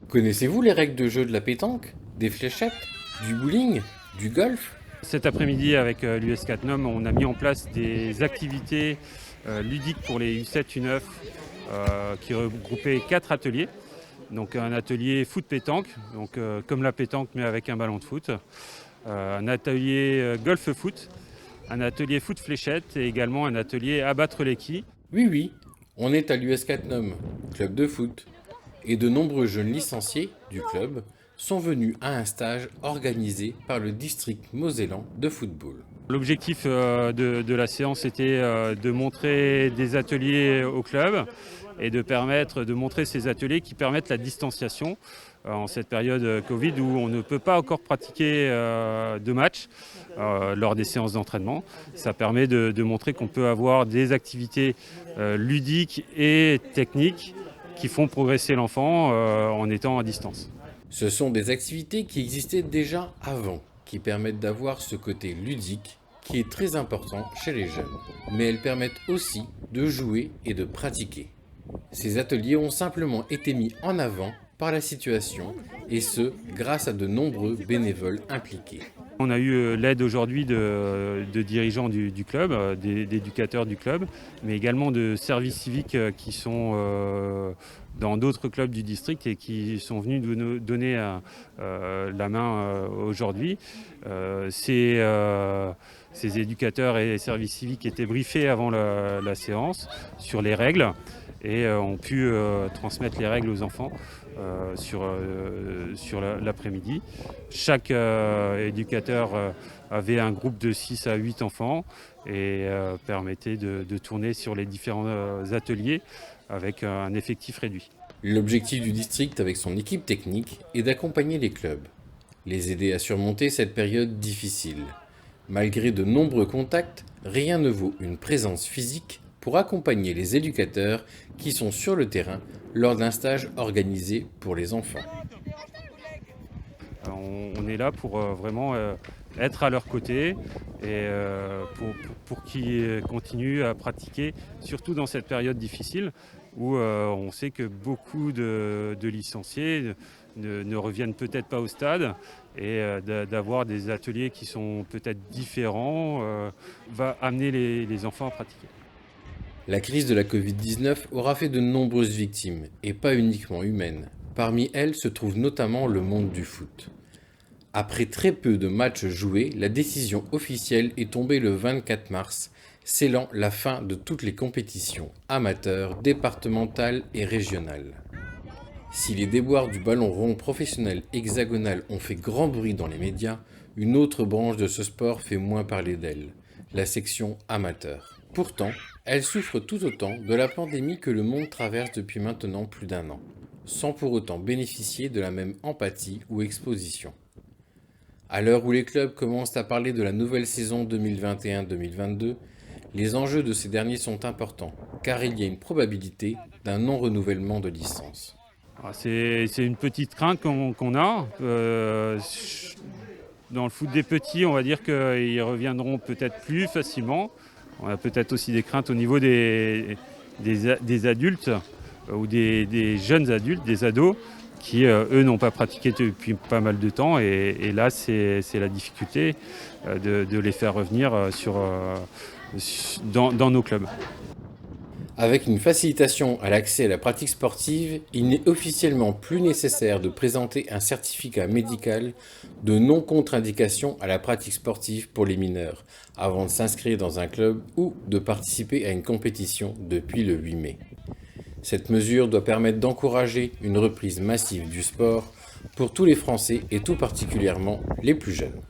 Connaissez-vous les règles de jeu de la pétanque, des fléchettes, du bowling, du golf? Cet après-midi, avec l'US 4 NOM, on a mis en place des activités ludiques pour les U7, U9 qui regroupaient 4 ateliers. Donc un atelier foot pétanque, donc comme la pétanque mais avec un ballon de foot. Un atelier golf foot, un atelier foot fléchette et également un atelier abattre les quilles. Oui, oui, on est à l'US 4 NOM, club de foot. Et de nombreux jeunes licenciés du club sont venus à un stage organisé par le district mosellan de football. L'objectif de la séance était de montrer des ateliers au club et de montrer ces ateliers qui permettent la distanciation en cette période Covid où on ne peut pas encore pratiquer de matchs lors des séances d'entraînement. Ça permet de montrer qu'on peut avoir des activités ludiques et techniques qui font progresser l'enfant en étant à distance. Ce sont des activités qui existaient déjà avant, qui permettent d'avoir ce côté ludique qui est très important chez les jeunes. Mais elles permettent aussi de jouer et de pratiquer. Ces ateliers ont simplement été mis en avant par la situation, et ce, grâce à de nombreux bénévoles impliqués. On a eu l'aide aujourd'hui de dirigeants du club, d'éducateurs du club, mais également de services civiques qui sont dans d'autres clubs du district et qui sont venus nous donner la main aujourd'hui. Ces éducateurs et services civiques étaient briefés avant la séance sur les règles et ont pu transmettre les règles aux enfants sur l'après-midi. Chaque éducateur avait un groupe de 6 à 8 enfants et permettait de tourner sur les différents ateliers avec un effectif réduit. L'objectif du district avec son équipe technique est d'accompagner les clubs, les aider à surmonter cette période difficile. Malgré de nombreux contacts, rien ne vaut une présence physique pour accompagner les éducateurs qui sont sur le terrain lors d'un stage organisé pour les enfants. On est là pour vraiment être à leur côté et pour qu'ils continuent à pratiquer, surtout dans cette période difficile où on sait que beaucoup de licenciés ne reviennent peut-être pas au stade et d'avoir des ateliers qui sont peut-être différents va amener les enfants à pratiquer. La crise de la Covid-19 aura fait de nombreuses victimes, et pas uniquement humaines. Parmi elles se trouve notamment le monde du foot. Après très peu de matchs joués, la décision officielle est tombée le 24 mars, scellant la fin de toutes les compétitions amateurs, départementales et régionales. Si les déboires du ballon rond professionnel hexagonal ont fait grand bruit dans les médias, une autre branche de ce sport fait moins parler d'elle, la section amateur. Pourtant, elle souffre tout autant de la pandémie que le monde traverse depuis maintenant plus d'1 an, sans pour autant bénéficier de la même empathie ou exposition. À l'heure où les clubs commencent à parler de la nouvelle saison 2021-2022, les enjeux de ces derniers sont importants, car il y a une probabilité d'un non-renouvellement de licence. C'est une petite crainte qu'on a. Dans le foot des petits, on va dire qu'ils reviendront peut-être plus facilement. On a peut-être aussi des craintes au niveau des adultes ou des jeunes adultes, des ados, qui, eux, n'ont pas pratiqué depuis pas mal de temps. Et là, c'est la difficulté de les faire revenir dans nos clubs. Avec une facilitation à l'accès à la pratique sportive, il n'est officiellement plus nécessaire de présenter un certificat médical de non-contre-indication à la pratique sportive pour les mineurs, avant de s'inscrire dans un club ou de participer à une compétition depuis le 8 mai. Cette mesure doit permettre d'encourager une reprise massive du sport pour tous les Français et tout particulièrement les plus jeunes.